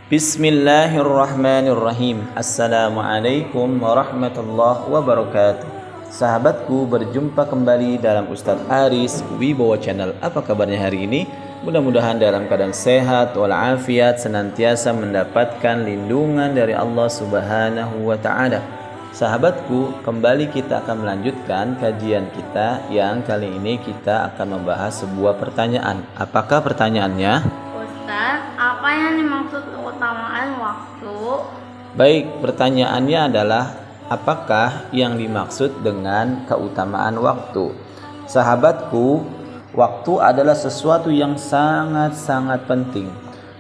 Bismillahirrahmanirrahim. Assalamualaikum warahmatullahi wabarakatuh. Sahabatku, berjumpa kembali dalam Ustadz Aris Wibowo Channel. Apa kabarnya hari ini? Mudah-mudahan dalam keadaan sehat walafiat, senantiasa mendapatkan lindungan dari Allah Subhanahu wa Ta'ala. Sahabatku, kembali kita akan melanjutkan kajian kita yang kali ini kita akan membahas sebuah pertanyaan. Apakah pertanyaannya? Ustaz, apa yang dimaksud keutamaan waktu? Baik, pertanyaannya adalah apakah yang dimaksud dengan keutamaan waktu? Sahabatku, waktu adalah sesuatu yang sangat-sangat penting.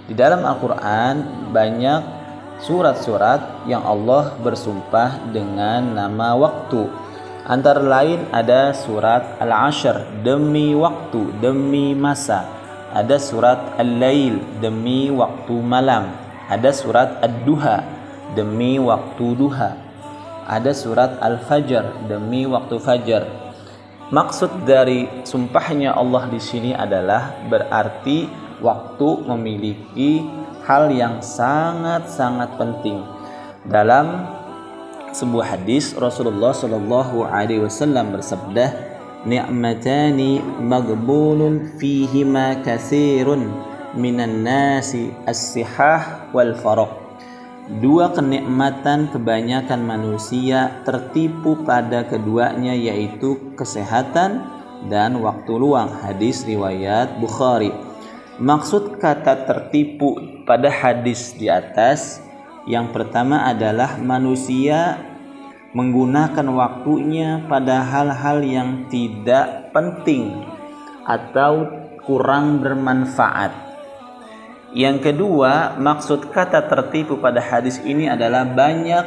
Di dalam Al-Quran banyak surat-surat yang Allah bersumpah dengan nama waktu. Antara lain ada surat Al-Ashr, demi waktu, demi masa. Ada surat Al-Lail, demi waktu malam. Ada surat Ad-Duha, demi waktu duha. Ada surat Al-Fajr, demi waktu fajar. Maksud dari sumpahnya Allah di sini adalah berarti waktu memiliki hal yang sangat-sangat penting. Dalam sebuah hadis Rasulullah Shallallahu Alaihi Wasallam bersabda, "Ni'matani maghbunun fihima katsirun minan nasi as-sihah wal faraq." Dua kenikmatan kebanyakan manusia tertipu pada keduanya, yaitu kesehatan dan waktu luang. Hadis riwayat Bukhari. Maksud kata tertipu pada hadis di atas, yang pertama adalah manusia menggunakan waktunya pada hal-hal yang tidak penting atau kurang bermanfaat. Yang kedua, maksud kata tertipu pada hadis ini adalah banyak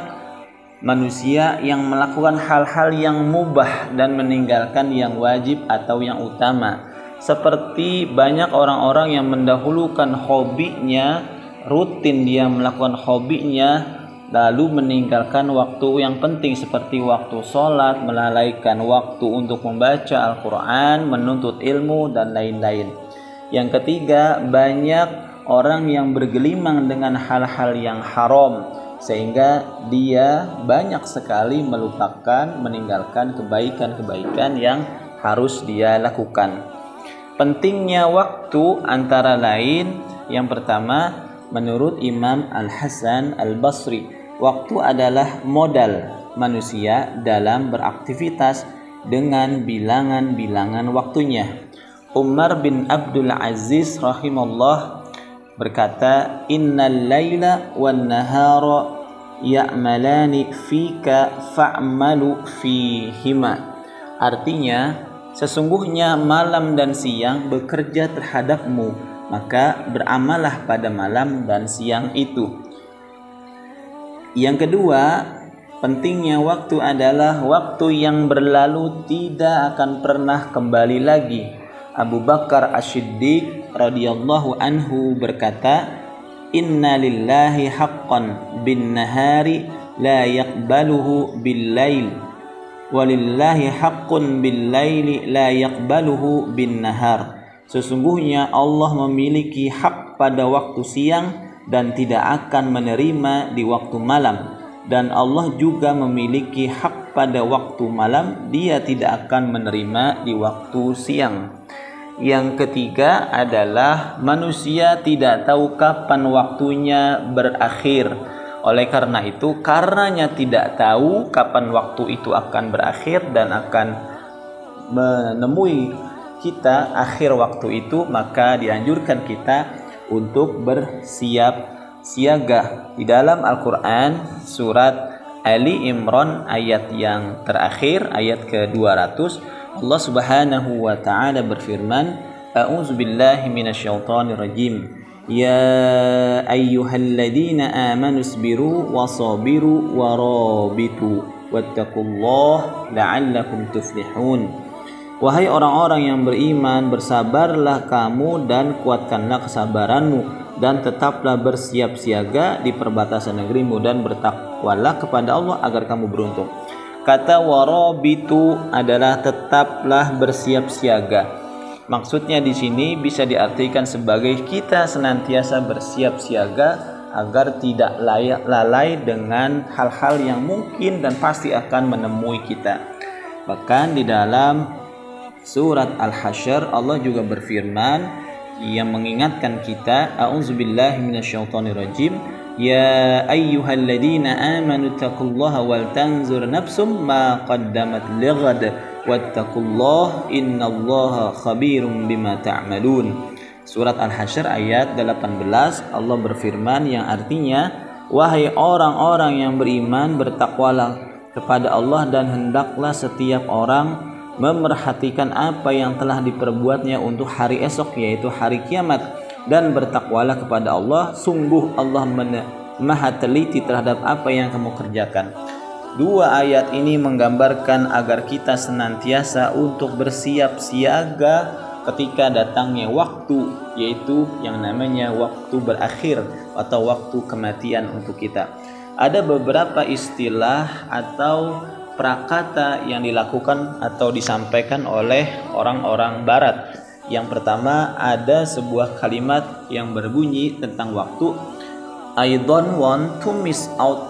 manusia yang melakukan hal-hal yang mubah dan meninggalkan yang wajib atau yang utama. Seperti banyak orang-orang yang mendahulukan hobinya, rutin dia melakukan hobinya, lalu meninggalkan waktu yang penting seperti waktu sholat, melalaikan waktu untuk membaca Al-Quran, menuntut ilmu, dan lain-lain. Yang ketiga, banyak orang yang bergelimang dengan hal-hal yang haram sehingga dia banyak sekali melupakan, meninggalkan kebaikan-kebaikan yang harus dia lakukan. Pentingnya waktu antara lain, yang pertama, menurut Imam Al-Hasan Al-Basri, waktu adalah modal manusia dalam beraktivitas dengan bilangan-bilangan waktunya. Umar bin Abdul Aziz rahimahullah berkata, "Innal laila wan nahara ya'malani fika fa'malu fihima." Artinya, sesungguhnya malam dan siang bekerja terhadapmu, maka beramallah pada malam dan siang itu. Yang kedua, pentingnya waktu adalah waktu yang berlalu tidak akan pernah kembali lagi. Abu Bakar As-Siddiq radhiyallahu anhu berkata, "Inna lillahi haqqan bin nahari la yaqbaluhu bil lail, walillahi haqqun bil laili la yaqbaluhu bin nahar." Sesungguhnya Allah memiliki hak pada waktu siang dan tidak akan menerima di waktu malam, dan Allah juga memiliki hak pada waktu malam, dia tidak akan menerima di waktu siang. Yang ketiga adalah manusia tidak tahu kapan waktunya berakhir. Oleh karena itu, karenanya tidak tahu kapan waktu itu akan berakhir dan akan menemui kita akhir waktu itu, maka dianjurkan kita untuk bersiap siaga. Di dalam Al-Quran surat Ali Imran ayat yang terakhir, ayat ke-200, Allah Subhanahu wa Ta'ala berfirman, "A'udzu billahi minasyaitonir rajim. Ya ayyuhalladzina amanu isbiru wasabiru warabitu wattaqullaha la'allakum tuflihun." Wahai orang-orang yang beriman, bersabarlah kamu dan kuatkanlah kesabaranmu, dan tetaplah bersiap siaga di perbatasan negerimu, dan bertakwalah kepada Allah agar kamu beruntung. Kata warabitu adalah tetaplah bersiap siaga. Maksudnya di sini bisa diartikan sebagai kita senantiasa bersiap siaga agar tidak lalai dengan hal-hal yang mungkin dan pasti akan menemui kita. Bahkan di dalam surat Al-Hasyr Allah juga berfirman yang mengingatkan kita, a'udzubillahi minasyaitonirrajim, ya ayyuhalladzina amanu taqullaha wal tanzur nafsum ma qaddamat lighad wattaqullaha innallaha khabirum bima ta'malun. Surat Al-Hasyr ayat 18 Allah berfirman yang artinya, wahai orang-orang yang beriman, bertakwalah kepada Allah dan hendaklah setiap orang memerhatikan apa yang telah diperbuatnya untuk hari esok, yaitu hari kiamat, dan bertakwalah kepada Allah, sungguh Allah maha teliti terhadap apa yang kamu kerjakan. Dua ayat ini menggambarkan agar kita senantiasa untuk bersiap siaga ketika datangnya waktu, yaitu yang namanya waktu berakhir atau waktu kematian untuk kita. Ada beberapa istilah atau prakata yang dilakukan atau disampaikan oleh orang-orang barat. Yang pertama, ada sebuah kalimat yang berbunyi tentang waktu, I don't want to miss out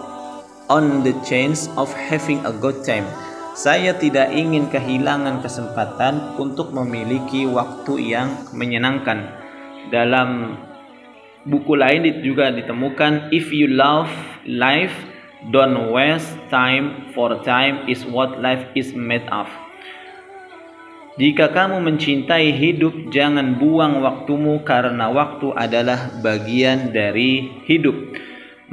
on the chance of having a good time. Saya tidak ingin kehilangan kesempatan untuk memiliki waktu yang menyenangkan. Dalam buku lain juga ditemukan, if you love life, don't waste time, for time is what life is made of. Jika kamu mencintai hidup, jangan buang waktumu karena waktu adalah bagian dari hidup.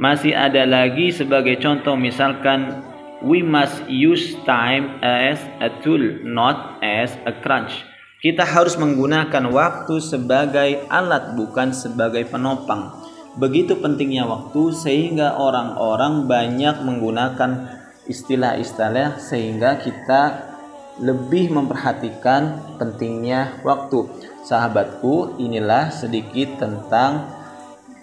Masih ada lagi sebagai contoh, misalkan, we must use time as a tool, not as a crutch. Kita harus menggunakan waktu sebagai alat, bukan sebagai penopang. Begitu pentingnya waktu sehingga orang-orang banyak menggunakan istilah-istilah sehingga kita lebih memperhatikan pentingnya waktu. Sahabatku, inilah sedikit tentang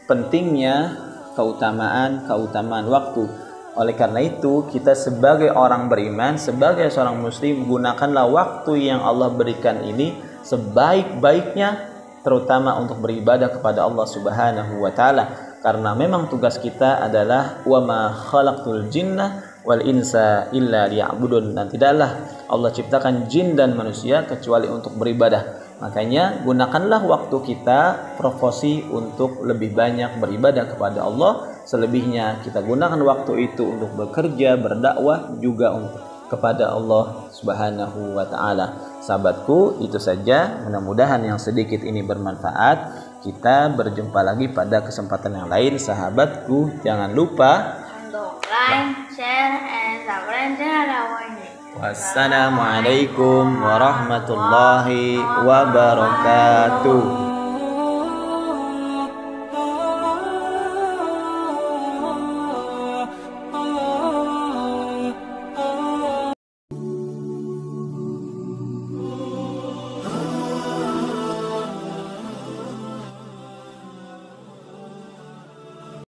pentingnya keutamaan waktu. Oleh karena itu, kita sebagai orang beriman, sebagai seorang muslim, gunakanlah waktu yang Allah berikan ini sebaik-baiknya, terutama untuk beribadah kepada Allah Subhanahu wa taala. Karena memang tugas kita adalah wa ma khalaqtul jinna wal insa illa liya'budun, dan tidaklah Allah ciptakan jin dan manusia kecuali untuk beribadah. Makanya gunakanlah waktu kita promosi untuk lebih banyak beribadah kepada Allah. Selebihnya kita gunakan waktu itu untuk bekerja, berdakwah juga untuk kepada Allah Subhanahu wa taala. Sahabatku, itu saja. Mudah-mudahan yang sedikit ini bermanfaat. Kita berjumpa lagi pada kesempatan yang lain. Sahabatku, jangan lupa untuk like, share, and subscribe channel ini. Wassalamualaikum warahmatullahi wabarakatuh.